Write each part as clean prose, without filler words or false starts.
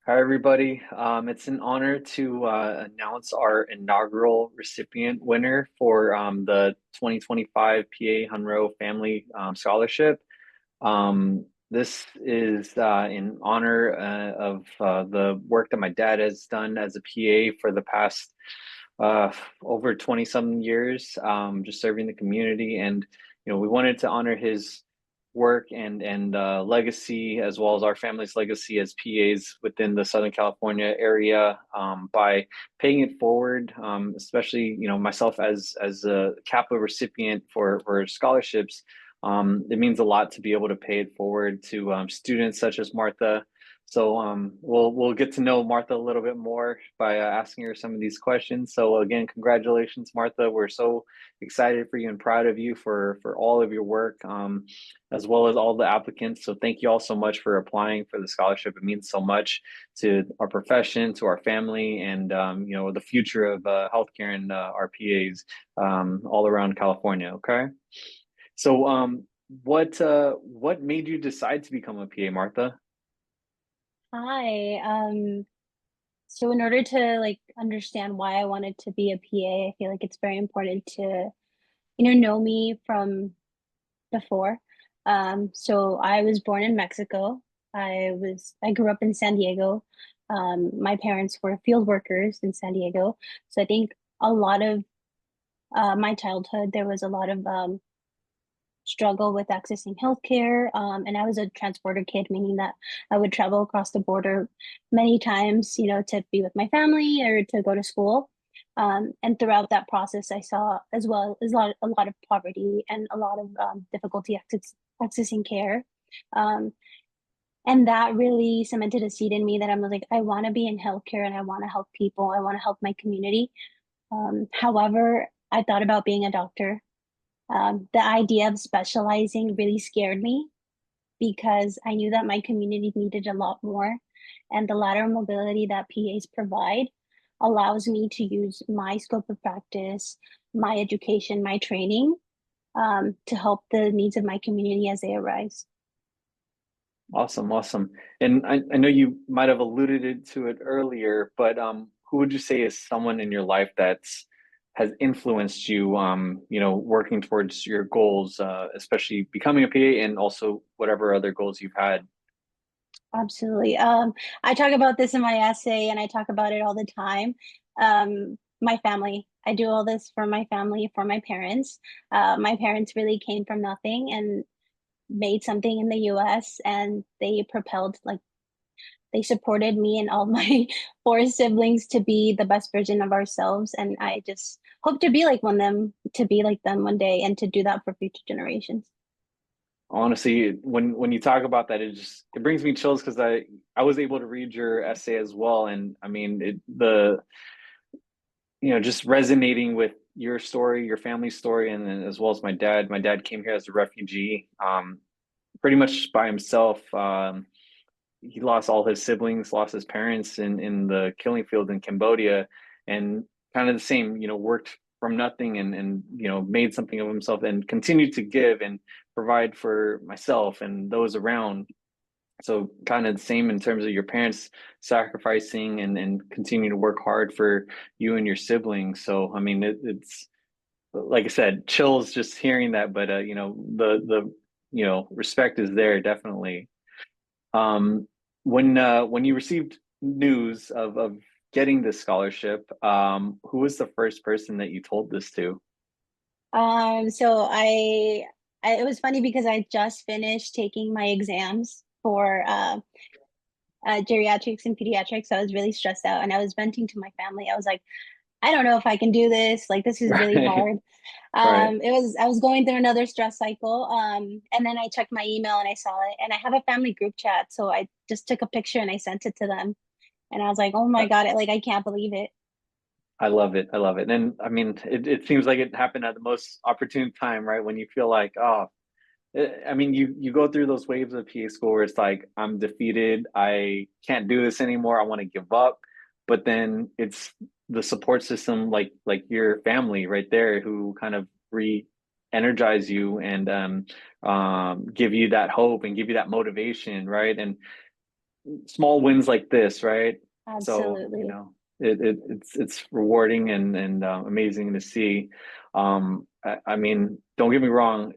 Hi, everybody. It's an honor to announce our inaugural recipient winner for the 2025 PA Hunro Family Scholarship. This is in honor of the work that my dad has done as a PA for the past uh, over 20 some years, just serving the community. And, we wanted to honor his work and legacy, as well as our family's legacy as PAs within the Southern California area, by paying it forward, especially, myself as a capital recipient for scholarships. It means a lot to be able to pay it forward to students such as Martha. So we'll get to know Martha a little bit more by asking her some of these questions. So again, congratulations, Martha. We're so excited for you and proud of you for all of your work, as well as all the applicants. So thank you all so much for applying for the scholarship. It means so much to our profession, to our family, and the future of healthcare and our PAs all around California. Okay. So what made you decide to become a PA, Martha? Hi. So in order to understand why I wanted to be a PA, I feel like it's very important to, know me from before. So I was born in Mexico. I grew up in San Diego. My parents were field workers in San Diego. So I think a lot of my childhood, there was a lot of struggle with accessing healthcare. And I was a transporter kid, meaning that I would travel across the border many times, to be with my family or to go to school. And throughout that process, I saw as well as a lot of poverty and a lot of difficulty accessing care. Um, and that really cemented a seed in me that I'm like, I want to be in healthcare and I want to help people. I want to help my community. However, I thought about being a doctor. The idea of specializing really scared me because I knew that my community needed a lot more. And the lateral mobility that PAs provide allows me to use my scope of practice, my education, my training to help the needs of my community as they arise. Awesome, awesome. And I know you might have alluded to it earlier, but who would you say is someone in your life that's has influenced you, working towards your goals, especially becoming a PA and also whatever other goals you've had? Absolutely. I talk about this in my essay and I talk about it all the time. My family. I do all this for my family, for my parents. My parents really came from nothing and made something in the US and they propelled they supported me and all my four siblings to be the best version of ourselves, and I just hope to be like them one day and to do that for future generations. Honestly, when you talk about that, it brings me chills because I was able to read your essay as well, and I mean just resonating with your story, your family story, and then as well as my dad. My dad came here as a refugee, pretty much by himself. He lost all his siblings, lost his parents in the killing field in Cambodia, and kind of the same, worked from nothing and made something of himself and continued to give and provide for myself and those around. So kind of the same in terms of your parents sacrificing and continue to work hard for you and your siblings. So I mean, it's like I said, chills just hearing that, but the respect is there definitely. Um, when you received news of getting this scholarship, who was the first person that you told this to? So it was funny because I just finished taking my exams for geriatrics and pediatrics. So I was really stressed out and I was venting to my family. I was like, I don't know if I can do this. Like, this is really Right, hard. right. I was going through another stress cycle. And then I checked my email and I saw it. And I have a family group chat. So I just took a picture and I sent it to them. And I was like, oh my God, I can't believe it. I love it. I love it. And I mean, it seems like it happened at the most opportune time, right? When you feel like, oh, I mean, you go through those waves of PA school where it's like, I'm defeated. I can't do this anymore. I want to give up. But then it's the support system, like your family right there, who kind of re-energize you and give you that hope and give you that motivation, right? And small wins like this, right? So, Absolutely. it's rewarding and amazing to see. I mean, don't get me wrong,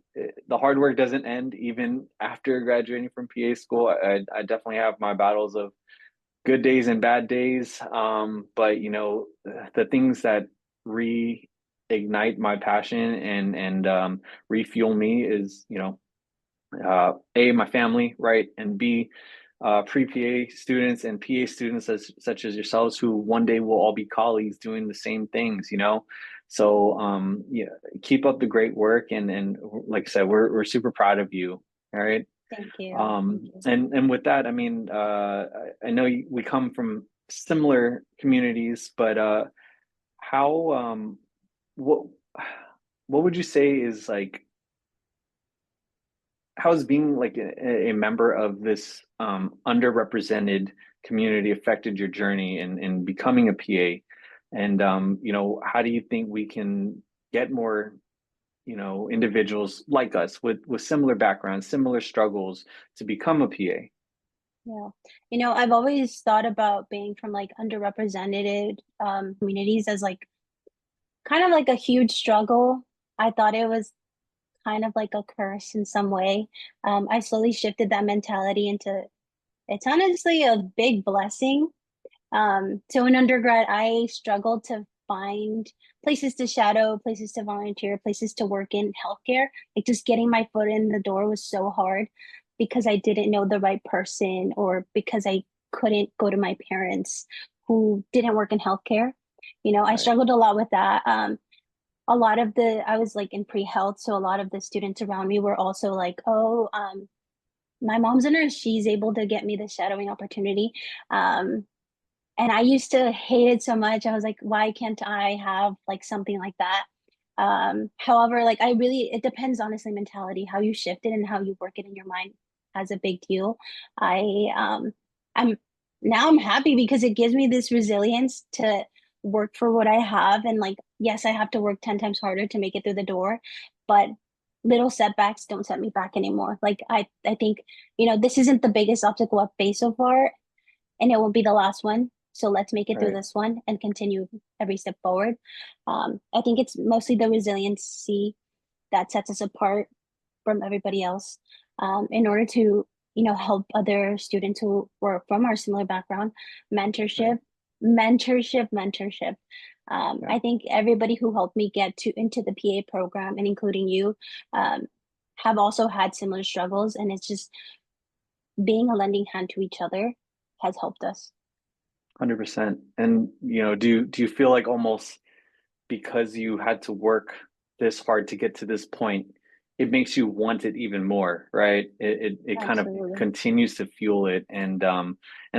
the hard work doesn't end even after graduating from PA school. I definitely have my battles of good days and bad days. But the things that reignite my passion and refuel me is, A, my family, right? And B, pre-PA students and PA students such as yourselves who one day will all be colleagues doing the same things. So yeah, keep up the great work and like I said, we're super proud of you. All right. Thank you. Thank you. And with that, I mean, I know we come from similar communities, but how what what would you say is like how has being like a member of this underrepresented community affected your journey in becoming a PA? And how do you think we can get more, individuals like us with similar backgrounds, similar struggles to become a PA? Yeah. I've always thought about being from like underrepresented communities as like kind of like a huge struggle. I thought it was kind of like a curse in some way. I slowly shifted that mentality into it's honestly a big blessing. So in undergrad, I struggled to find places to shadow, places to volunteer, places to work in healthcare. Like just getting my foot in the door was so hard because I didn't know the right person or because I couldn't go to my parents who didn't work in healthcare. I Right, struggled a lot with that. A lot of I was like in pre-health, so a lot of the students around me were also like, oh, my mom's a nurse. She's able to get me the shadowing opportunity. Um, and I used to hate it so much. I was like, why can't I have like something like that? However, like it depends honestly mentality, how you shift it and how you work it in your mind has a big deal. I I'm now I'm happy because it gives me this resilience to work for what I have. And like, yes, I have to work 10 times harder to make it through the door, but little setbacks don't set me back anymore. Like I think, this isn't the biggest obstacle I've faced so far and it won't be the last one. So let's make it through right, this one and continue every step forward. I think it's mostly the resiliency that sets us apart from everybody else. In order to, help other students who were from our similar background, right. mentorship, mentorship. Yeah, I think everybody who helped me get to into the PA program and including you, um, have also had similar struggles, and it's just being a lending hand to each other has helped us. 100%. And do you feel like almost because you had to work this hard to get to this point, it makes you want it even more, right? It kind of Absolutely. continues to fuel it, and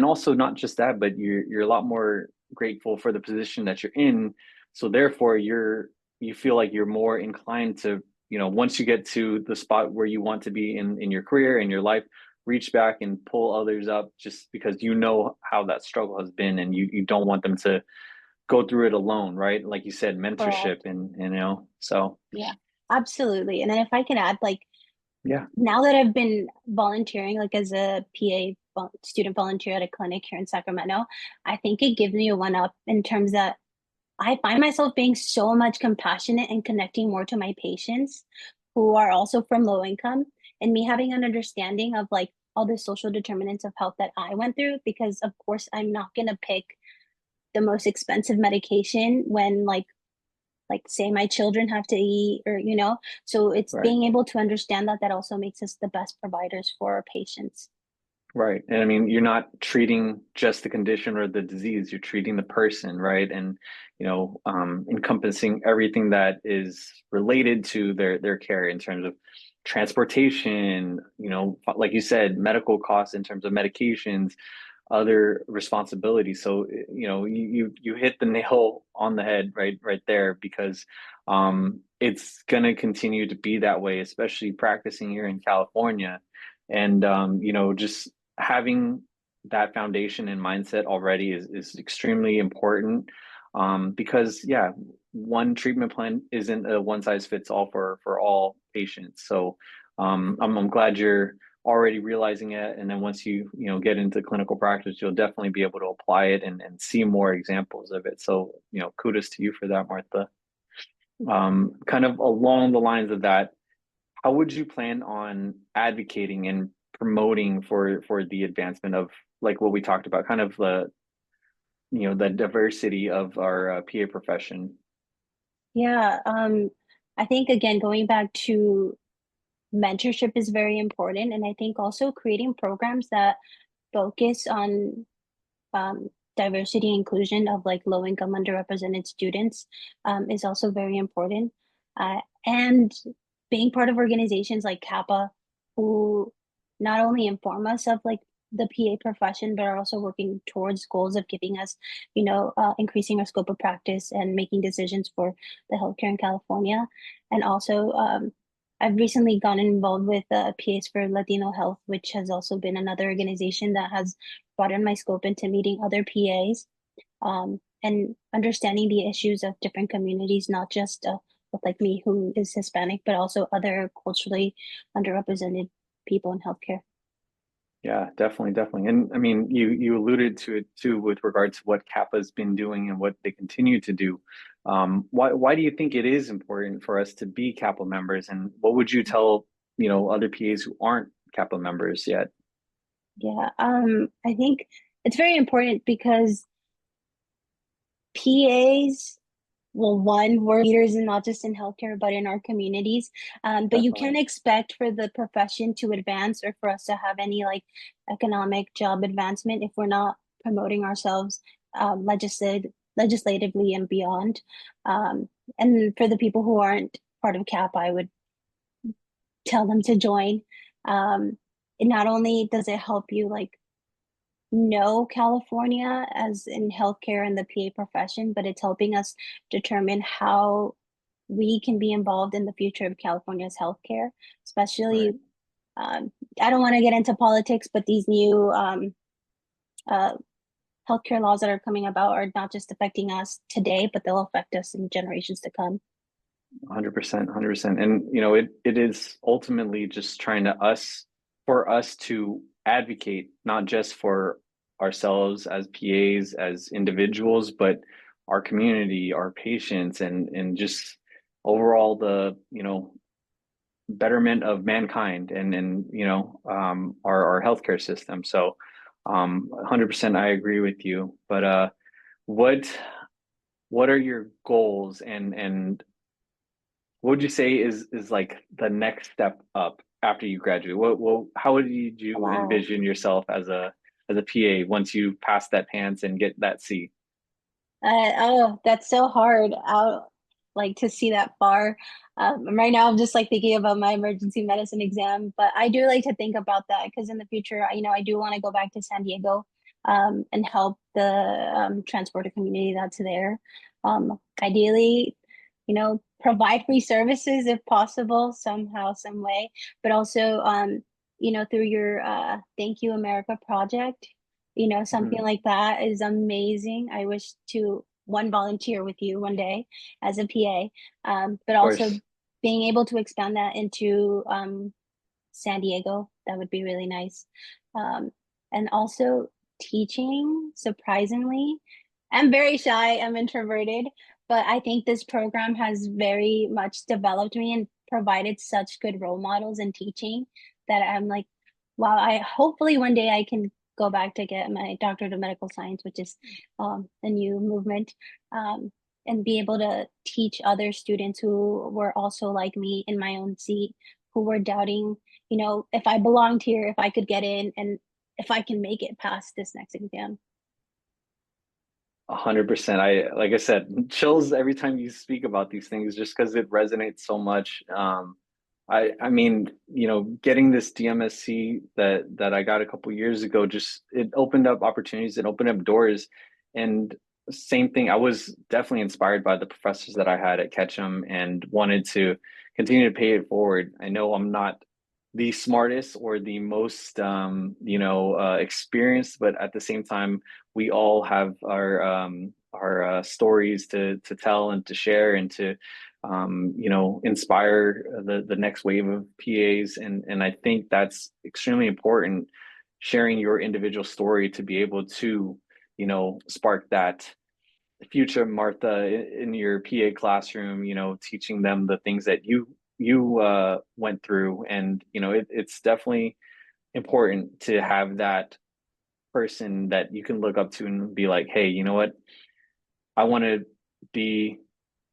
also not just that, but you're a lot more grateful for the position that you're in. So therefore, you feel like you're more inclined to, once you get to the spot where you want to be in your career and your life, reach back and pull others up just because you know how that struggle has been, and you don't want them to go through it alone, right? Like you said, mentorship Correct. and so Yeah, absolutely. And then if I can add, like, yeah, now that I've been volunteering, like as a PA student volunteer at a clinic here in Sacramento, I think it gives me a one up in terms that I find myself being so much compassionate and connecting more to my patients who are also from low income and me having an understanding of like all the social determinants of health that I went through because of course I'm not going to pick the most expensive medication when like say my children have to eat or so it's right, being able to understand that also makes us the best providers for our patients. right. And I mean, you're not treating just the condition or the disease, you're treating the person, right? And encompassing everything that is related to their care in terms of transportation, like you said, medical costs in terms of medications, other responsibilities. So, you hit the nail on the head right there because it's gonna continue to be that way, especially practicing here in California. And just having that foundation and mindset already is extremely important. Because yeah, one treatment plan isn't a one size fits all for all patients. So I'm glad you're already realizing it, and then once you get into clinical practice, you'll definitely be able to apply it and see more examples of it. So kudos to you for that, Martha. Kind of along the lines of that, how would you plan on advocating and promoting for the advancement of like what we talked about, kind of the diversity of our PA profession? Yeah, I think again, going back to mentorship is very important. And I think also creating programs that focus on diversity and inclusion of like low income underrepresented students is also very important. And being part of organizations like Kappa, who not only inform us of like the PA profession, but are also working towards goals of giving us, increasing our scope of practice and making decisions for the healthcare in California. And also, I've recently gotten involved with PAs for Latino Health, which has also been another organization that has broadened my scope into meeting other PAs and understanding the issues of different communities, not just with like me who is Hispanic, but also other culturally underrepresented people in healthcare. Yeah, definitely, definitely. And I mean, you alluded to it too with regard to what Kappa's been doing and what they continue to do. Why do you think it is important for us to be Kappa members? And what would you tell, other PAs who aren't Kappa members yet? Yeah, I think it's very important because PAs, well, one, we're leaders and not just in healthcare, but in our communities. But you can't Definitely. expect for the profession to advance or for us to have any like economic job advancement if we're not promoting ourselves legislatively and beyond. Um, and for the people who aren't part of CAP, I would tell them to join. Not only does it help you like know California as in healthcare and the PA profession, but it's helping us determine how we can be involved in the future of California's healthcare, especially Right. I don't want to get into politics, but these new uh, healthcare laws that are coming about are not just affecting us today, but they'll affect us in generations to come. 100%, 100%. And it is ultimately just trying to us for us to advocate not just for ourselves as PAs, as individuals, but our community, our patients, and just overall the betterment of mankind and our healthcare system. So 100% I agree with you. But what what are your goals and what would you say is like the next step up after you graduate? How would you Wow. envision yourself as a PA once you pass that pants and get that C? Oh, that's so hard out like to see that far. Right now, I'm just like thinking about my emergency medicine exam, but I do like to think about that because in the future, I do want to go back to San Diego and help the transporter community that's there. Ideally, provide free services if possible, somehow, some way, but also, through your Thank You America project, something Mhm. like that is amazing. I wish to one volunteer with you one day as a PA, but Of also course. being able to expand that into San Diego, that would be really nice. Um, and also teaching, surprisingly, I'm very shy, I'm introverted, but I think this program has very much developed me and provided such good role models in teaching that I'm like, wow, I hopefully one day I can go back to get my doctorate of medical science, which is a new movement, and be able to teach other students who were also like me in my own seat, who were doubting, if I belonged here, if I could get in, and if I can make it past this next exam. 100%. Like I said, chills every time you speak about these things just because it resonates so much. I mean, getting this DMSC that I got a couple years ago, just it opened up opportunities, it opened up doors. And same thing, I was definitely inspired by the professors that I had at Ketchum and wanted to continue to pay it forward. I know I'm not the smartest or the most experienced, but at the same time, we all have our stories to tell and to share and to inspire the next wave of PAs. And I think that's extremely important, sharing your individual story to be able to, spark that future Martha in your PA classroom, teaching them the things that you went through. And, it's definitely important to have that person that you can look up to and be like, hey, you know what? I want to be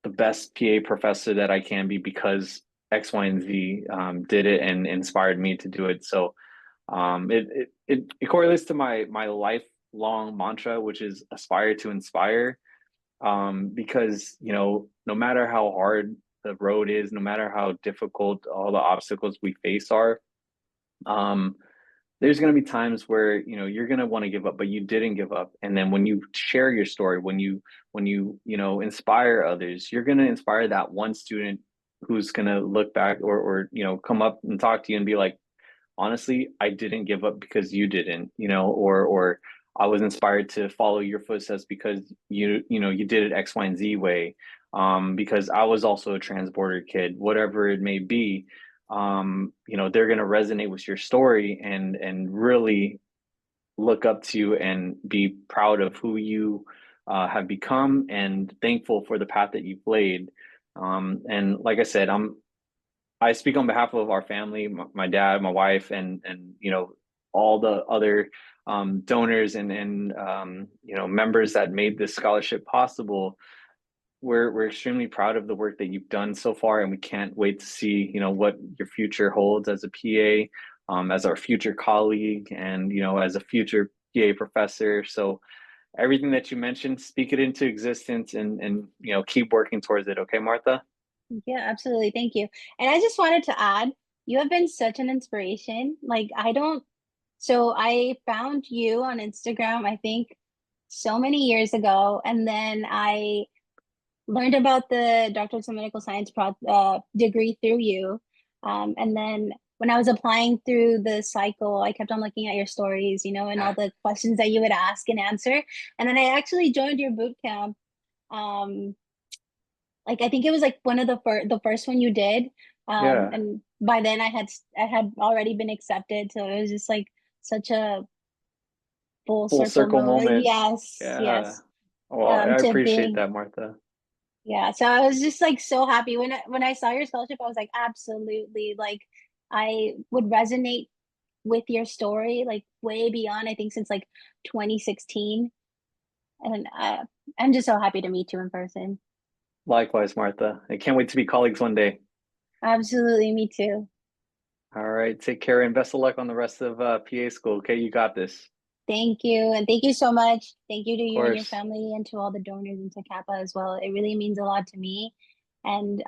the best PA professor that I can be because X, Y, and Z did it and inspired me to do it. So it correlates to my lifelong mantra, which is aspire to inspire. Because no matter how hard the road is, no matter how difficult all the obstacles we face are, um, there's going to be times where you're going to want to give up, but you didn't give up. And then when you share your story, when you inspire others, you're going to inspire that one student who's going to look back or come up and talk to you and be like, honestly, I didn't give up because you didn't, or I was inspired to follow your footsteps because you did it X, Y, and Z way. Because I was also a transborder kid, whatever it may be. They're gonna resonate with your story and really look up to you and be proud of who you have become and thankful for the path that you've laid. And like I said, I speak on behalf of our family, my dad, my wife, and all the other donors and members that made this scholarship possible. We're extremely proud of the work that you've done so far, and we can't wait to see what your future holds as a PA, as our future colleague, and as a future PA professor. So everything that you mentioned, speak it into existence, and keep working towards it. Okay, Martha? Yeah, absolutely. Thank you. And I just wanted to add, you have been such an inspiration. Like, I don't, so I found you on Instagram, I think so many years ago. And then I learned about the Doctorate of Medical Science degree through you. And then when I was applying through the cycle, I kept on looking at your stories, and all the questions that you would ask and answer. And then I actually joined your boot camp. Um, like I think it was like one of the first one you did. Yeah, And by then I had already been accepted, so it was just like such a full full circle circle moment. moment. Yes, Yeah. yes. Well, I To appreciate being that, Martha. Yeah, so I was just like so happy when I saw your scholarship. I was like, absolutely, like I would resonate with your story like way beyond. I think since like 2016, and I'm just so happy to meet you in person. Likewise, Martha. I can't wait to be colleagues one day. Absolutely, me too. All right, take care and best of luck on the rest of PA school. Okay, you got this. Thank you, and thank you so much. Thank you to Of you and your course. family, and to all the donors and to Kappa as well. It really means a lot to me, and